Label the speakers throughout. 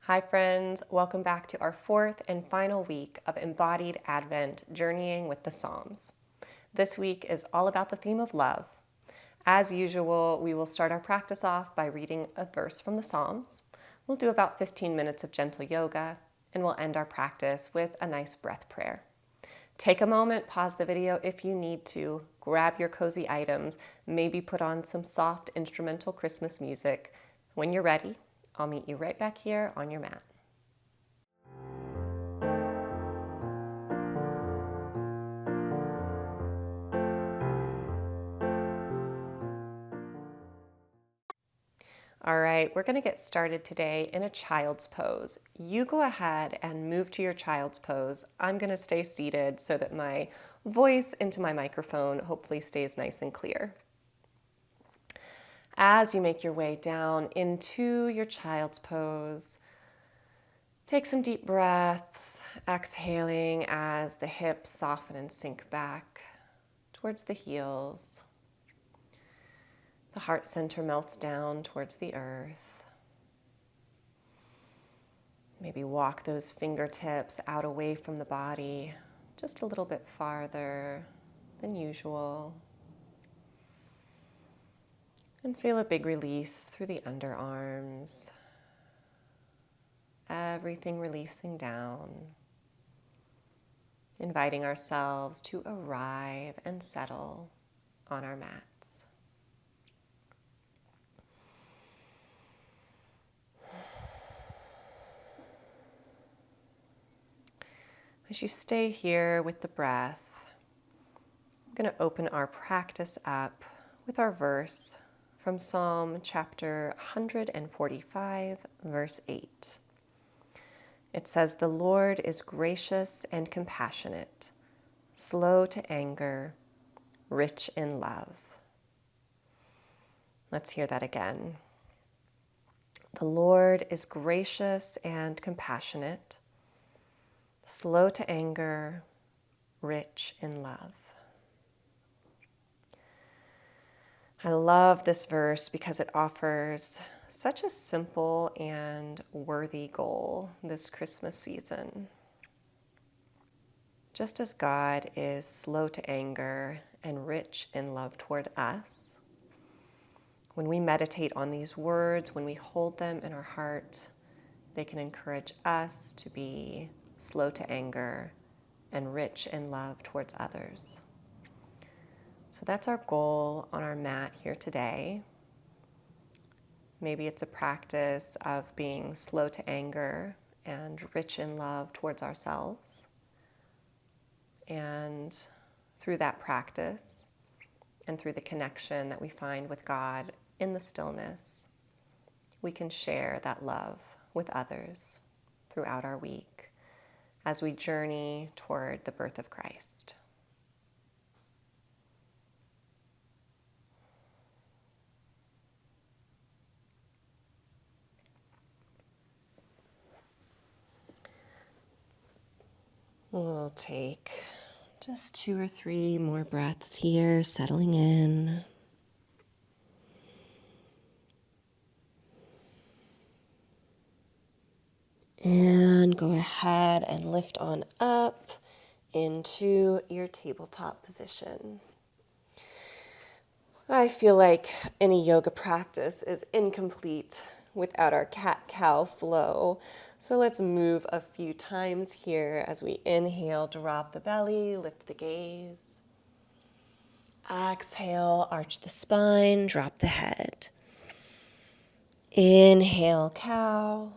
Speaker 1: Hi friends, welcome back to our fourth and final week of Embodied Advent, journeying with the Psalms. This week is all about the theme of love. As usual, we will start our practice off by reading a verse from the Psalms. We'll do about 15 minutes of gentle yoga, and we'll end our practice with a nice breath prayer. Take a moment, pause the video if you need to, grab your cozy items, maybe put on some soft instrumental Christmas music. When you're ready, I'll meet you right back here on your mat. All right, we're going to get started today in a child's pose. You go ahead and move to your child's pose. I'm going to stay seated so that my voice into my microphone hopefully stays nice and clear. As you make your way down into your child's pose, take some deep breaths, exhaling as the hips soften and sink back towards the heels. The heart center melts down towards the earth. Maybe walk those fingertips out away from the body, just a little bit farther than usual. And feel a big release through the underarms. Everything releasing down. Inviting ourselves to arrive and settle on our mats. As you stay here with the breath, I'm going to open our practice up with our verse from Psalm chapter 145, verse 8. It says, "The Lord is gracious and compassionate, slow to anger, rich in love." Let's hear that again. The Lord is gracious and compassionate, slow to anger, rich in love. I love this verse because it offers such a simple and worthy goal this Christmas season. Just as God is slow to anger and rich in love toward us, when we meditate on these words, when we hold them in our heart, they can encourage us to be slow to anger and rich in love towards others. So that's our goal on our mat here today. Maybe it's a practice of being slow to anger and rich in love towards ourselves. And through that practice and through the connection that we find with God in the stillness, we can share that love with others throughout our week as we journey toward the birth of Christ. We'll take just 2 or 3 more breaths here, settling in. And go ahead and lift on up into your tabletop position. I feel like any yoga practice is incomplete without our cat-cow flow. So let's move a few times here as we inhale, drop the belly, lift the gaze. Exhale, arch the spine, drop the head. Inhale, cow.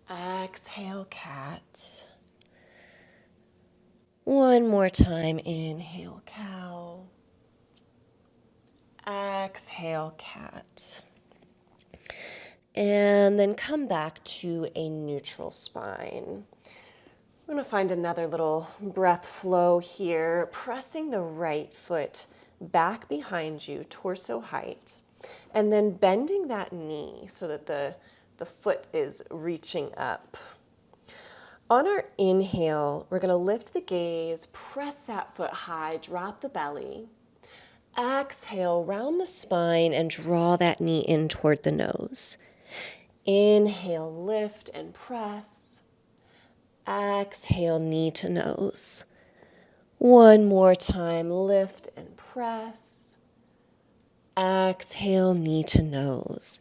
Speaker 1: Exhale, cat. One more time, inhale, cow. Exhale, cat. And then come back to a neutral spine. We're going to find another little breath flow here, pressing the right foot back behind you, torso height, and then bending that knee so that the foot is reaching up. On our inhale, we're going to lift the gaze, press that foot high, drop the belly. Exhale, round the spine and draw that knee in toward the nose. Inhale, lift and press. Exhale, knee to nose. One more time, lift and press. Exhale, knee to nose.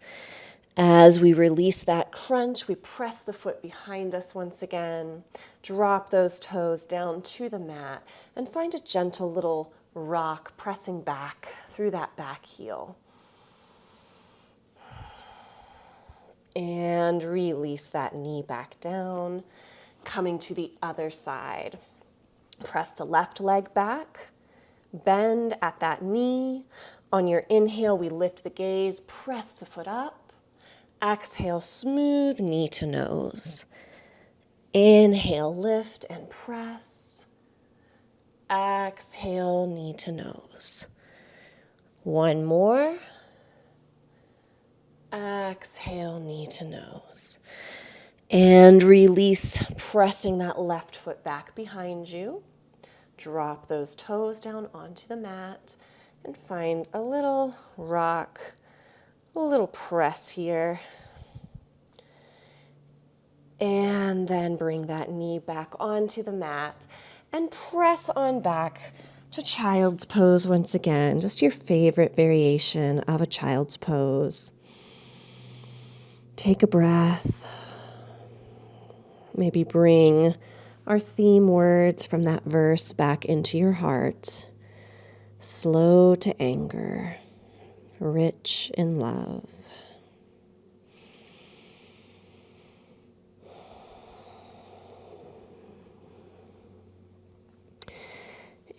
Speaker 1: As we release that crunch, we press the foot behind us once again. Drop those toes down to the mat and find a gentle little rock pressing back through that back heel. And release that knee back down, coming to the other side. Press the left leg back, bend at that knee. On your inhale, we lift the gaze, press the foot up. Exhale, smooth knee to nose. Inhale, lift and press. Exhale, knee to nose. One more. Exhale, knee to nose. And release, pressing that left foot back behind you. Drop those toes down onto the mat and find a little rock, a little press here. And then bring that knee back onto the mat and press on back to child's pose once again. Just your favorite variation of a child's pose. Take a breath. Maybe bring our theme words from that verse back into your heart. Slow to anger, rich in love.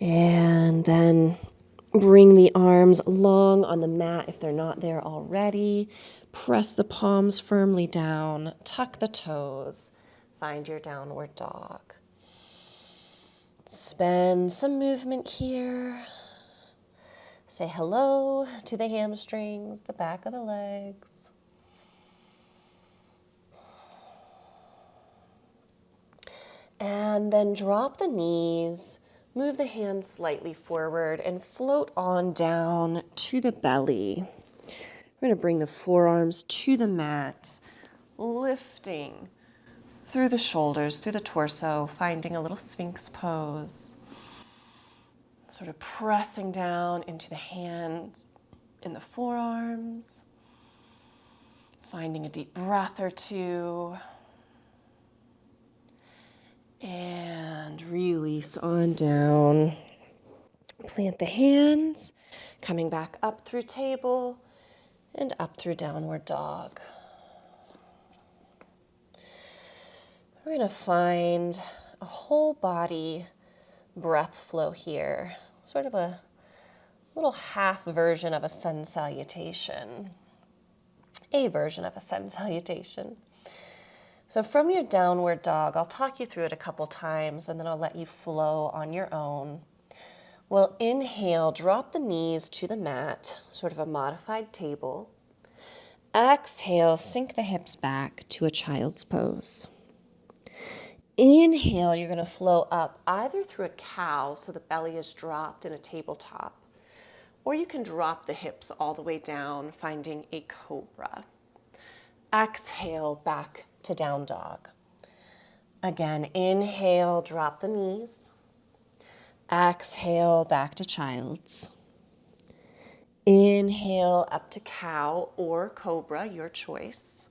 Speaker 1: And then bring the arms long on the mat if they're not there already. Press the palms firmly down, tuck the toes, find your downward dog. Spend some movement here. Say hello to the hamstrings, the back of the legs. And then drop the knees, move the hands slightly forward and float on down to the belly. We're going to bring the forearms to the mat, lifting through the shoulders, through the torso, finding a little Sphinx pose. Sort of pressing down into the hands and the forearms. Finding a deep breath or two. And release on down. Plant the hands, coming back up through table and up through downward dog. We're going to find a whole body breath flow here, sort of a little half version of a sun salutation, a version of a sun salutation. So from your downward dog, I'll talk you through it a couple times and then I'll let you flow on your own. We'll inhale, drop the knees to the mat, sort of a modified table. Exhale, sink the hips back to a child's pose. Inhale, you're going to flow up either through a cow, so the belly is dropped in a tabletop, or you can drop the hips all the way down, finding a cobra. Exhale, back to down dog. Again, inhale, drop the knees. Exhale, back to child's. Inhale, up to cow or cobra, your choice.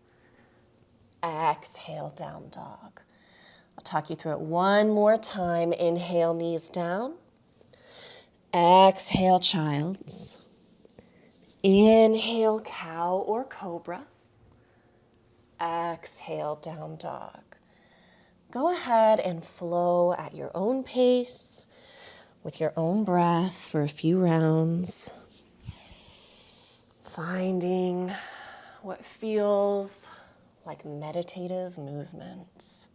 Speaker 1: Exhale, down dog. I'll talk you through it one more time. Inhale, knees down. Exhale, child's. Inhale, cow or cobra. Exhale, down dog. Go ahead and flow at your own pace with your own breath for a few rounds. Finding what feels like meditative movement.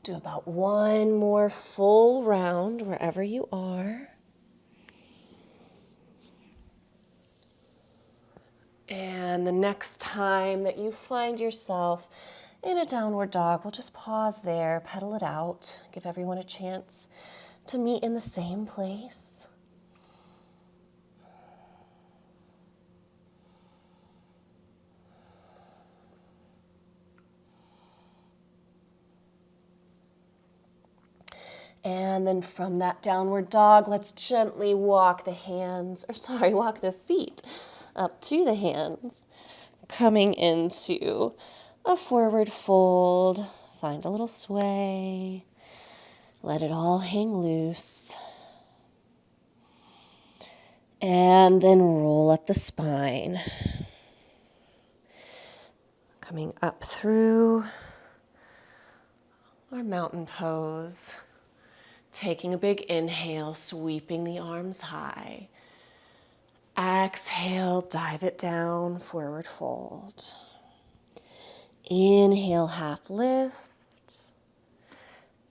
Speaker 1: Do about one more full round wherever you are. And the next time that you find yourself
Speaker 2: In a downward dog, we'll just pause there, pedal it out, give everyone a chance to meet in the same place. And then from that downward dog, let's gently walk the feet up to the hands, coming into a forward fold. Find a little sway. Let it all hang loose. And then roll up the spine. Coming up through our mountain pose. Taking a big inhale, sweeping the arms high. Exhale, dive it down, forward fold. Inhale, half lift.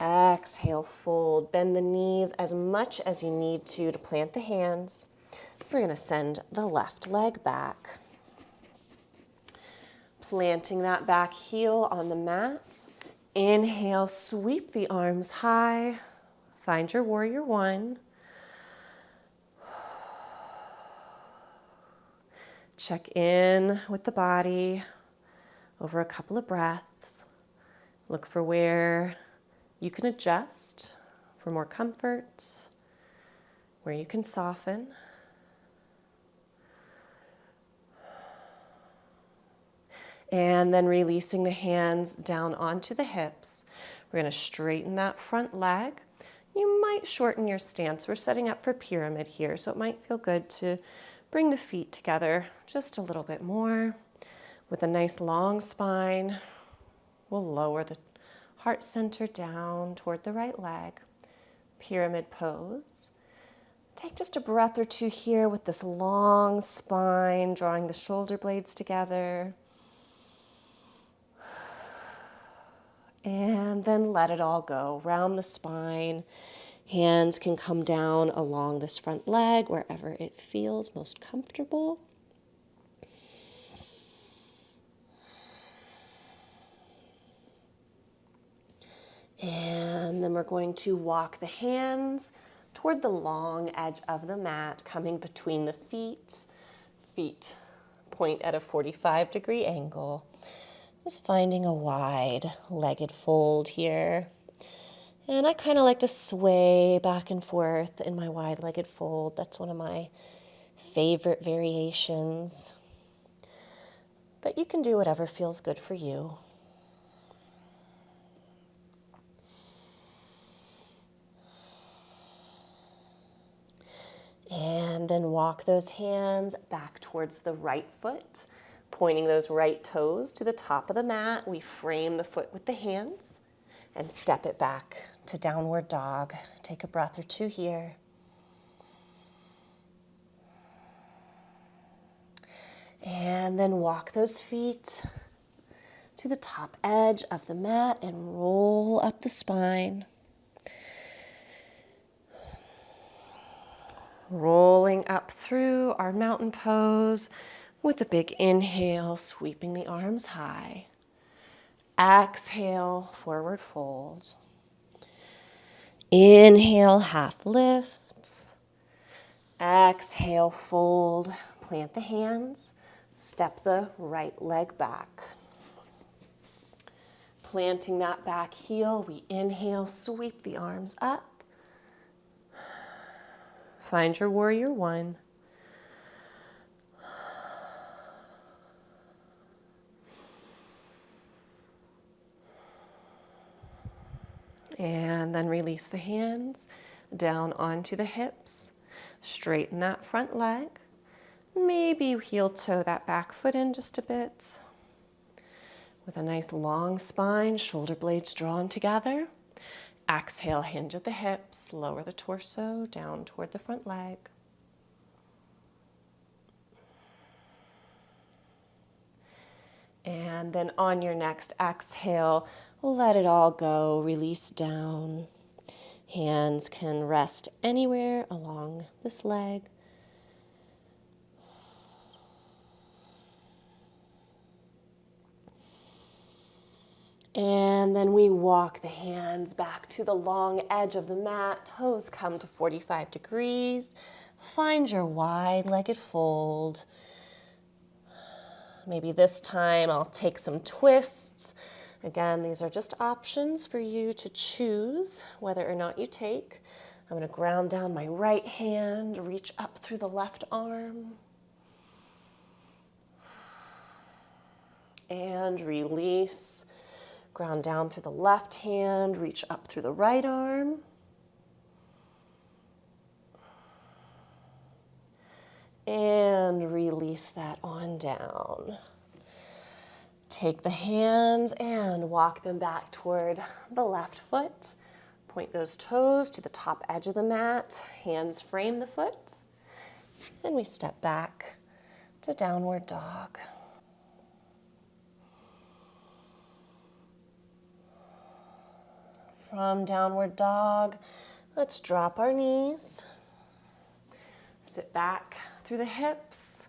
Speaker 2: Exhale, fold. Bend the knees as much as you need to plant the hands. We're going to send the left leg back. Planting that back heel on the mat. Inhale, sweep the arms high. Find your warrior one. Check in with the body over a couple of breaths. Look for where you can adjust for more comfort, where you can soften. And then releasing the hands down onto the hips. We're going to straighten that front leg. You might shorten your stance. We're setting up for pyramid here, so it might feel good to bring the feet together just a little bit more. With a nice long spine, we'll lower the heart center down toward the right leg. Pyramid pose. Take just a breath or two here with this long spine, drawing the shoulder blades together. And then let it all go. Round the spine. Hands can come down along this front leg, wherever it feels most comfortable. And then we're going to walk the hands toward the long edge of the mat, coming between the feet. Feet point at a 45-degree angle. Just finding a wide legged fold here. And I kind of like to sway back and forth in my wide-legged fold. That's one of my favorite variations. But you can do whatever feels good for you. And then walk those hands back towards the right foot, pointing those right toes to the top of the mat. We frame the foot with the hands and step it back to downward dog. Take a breath or two here. And then walk those feet to the top edge of the mat and roll up the spine. Rolling up through our mountain pose with a big inhale, sweeping the arms high. Exhale, forward fold. Inhale, half lifts. Exhale, fold. Plant the hands. Step the right leg back. Planting that back heel, we inhale, sweep the arms up. Find your warrior one. And then release the hands down onto the hips. Straighten that front leg. Maybe heel toe that back foot in just a bit. With a nice long spine, shoulder blades drawn together. Exhale, hinge at the hips, lower the torso down toward the front leg. And then on your next exhale, let it all go, release down. Hands can rest anywhere along this leg. And then we walk the hands back to the long edge of the mat. Toes come to 45 degrees. Find your wide-legged fold. Maybe this time I'll take some twists. Again, these are just options for you to choose whether or not you take. I'm going to ground down my right hand, reach up through the left arm. And release. Ground down through the left hand, reach up through the right arm. And release that on down. Take the hands and walk them back toward the left foot. Point those toes to the top edge of the mat. Hands frame the foot. And we step back to downward dog. From downward dog, let's drop our knees. Sit back through the hips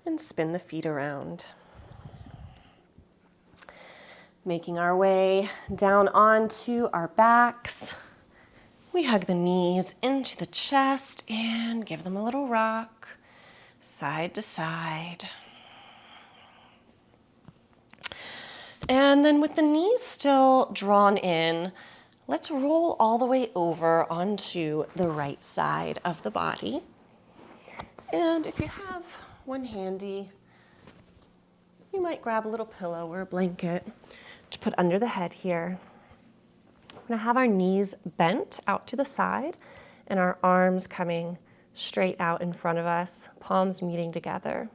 Speaker 2: and spin the feet around. Making our way down onto our backs. We hug the knees into the chest and give them a little rock, side to side. And then with the knees still drawn in, let's roll all the way over onto the right side of the body. And if you have one handy, you might grab a little pillow or a blanket to put under the head here. We're going to have our knees bent out to the side and our arms coming straight out in front of us, palms meeting together.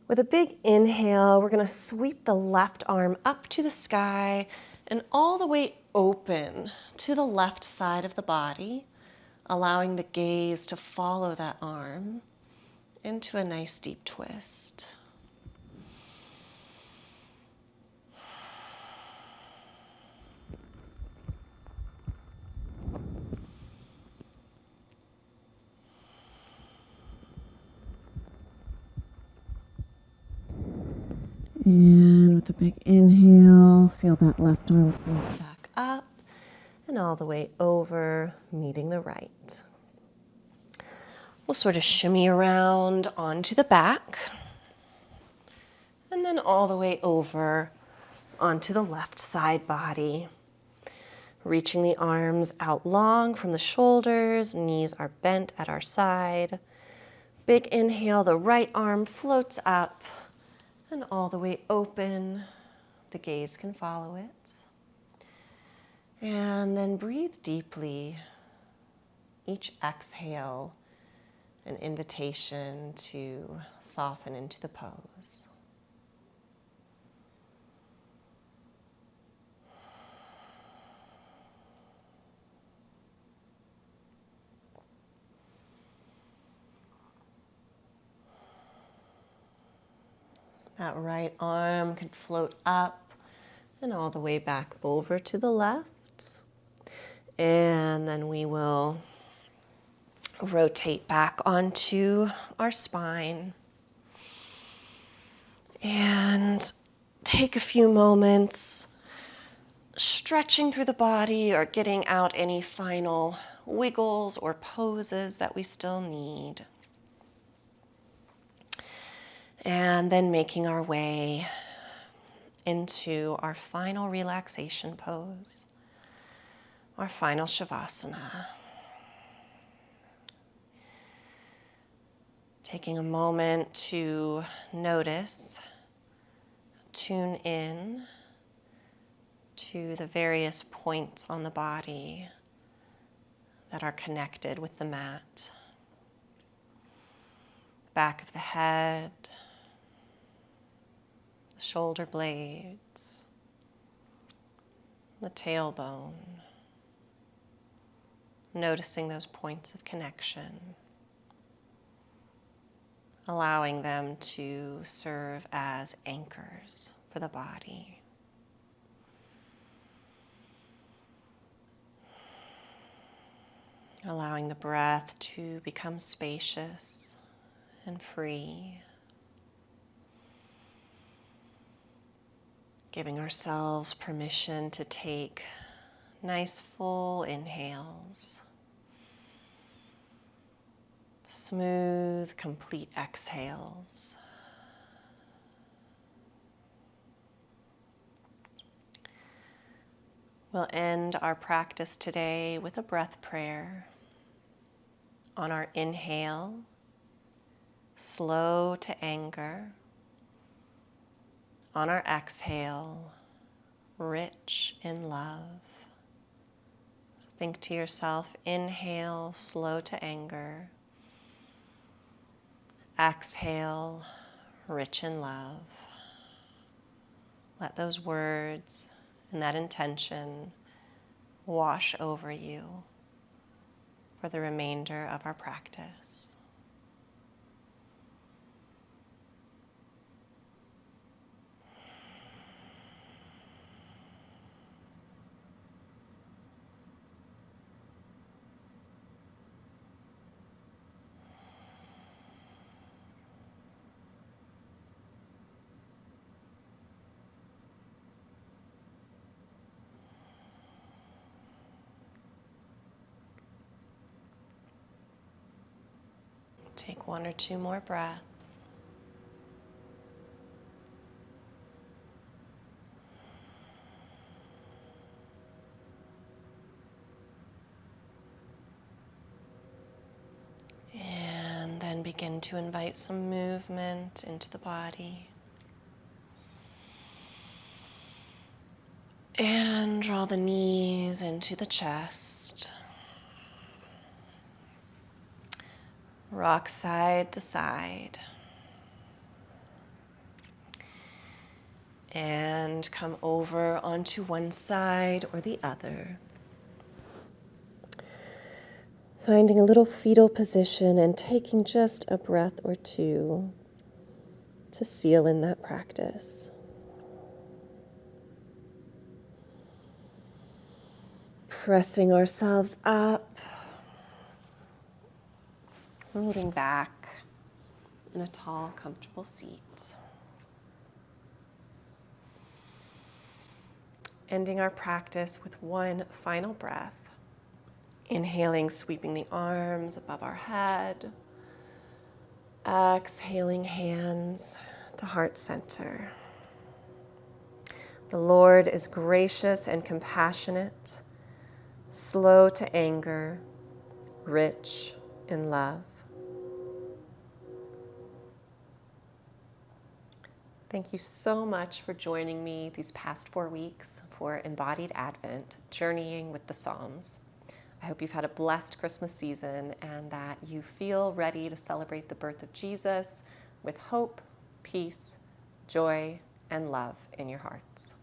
Speaker 2: With a big inhale, we're going to sweep the left arm up to the sky and all the way open to the left side of the body, allowing the gaze to follow that arm into a nice deep twist. And with a big inhale, feel that left arm float back up and all the way over, meeting the right. We'll sort of shimmy around onto the back and then all the way over onto the left side body. Reaching the arms out long from the shoulders, knees are bent at our side. Big inhale, the right arm floats up and all the way open. The gaze can follow it. And then breathe deeply. Each exhale, an invitation to soften into the pose. That right arm can float up and all the way back over to the left. And then we will rotate back onto our spine. And take a few moments stretching through the body or getting out any final wiggles or poses that we still need. And then making our way into our final relaxation pose, our final Shavasana. Taking a moment to notice, tune in to the various points on the body that are connected with the mat. Back of the head, the shoulder blades, the tailbone, noticing those points of connection, allowing them to serve as anchors for the body. Allowing the breath to become spacious and free. Giving ourselves permission to take nice full inhales. Smooth, complete exhales. We'll end our practice today with a breath prayer. On our inhale, slow to anger. On our exhale, rich in love. So think to yourself, inhale, slow to anger. Exhale, rich in love. Let those words and that intention wash over you for the remainder of our practice. Take 1 or 2 more breaths. And then begin to invite some movement into the body. And draw the knees into the chest. Rock side to side. And come over onto one side or the other. Finding a little fetal position and taking just a breath or two to seal in that practice. Pressing ourselves up. Moving back in a tall, comfortable seat. Ending our practice with one final breath. Inhaling, sweeping the arms above our head. Exhaling, hands to heart center. The Lord is gracious and compassionate, slow to anger, rich in love. Thank you so much for joining me these past 4 weeks for Embodied Advent, Journeying with the Psalms. I hope you've had a blessed Christmas season and that you feel ready to celebrate the birth of Jesus with hope, peace, joy, and love in your hearts.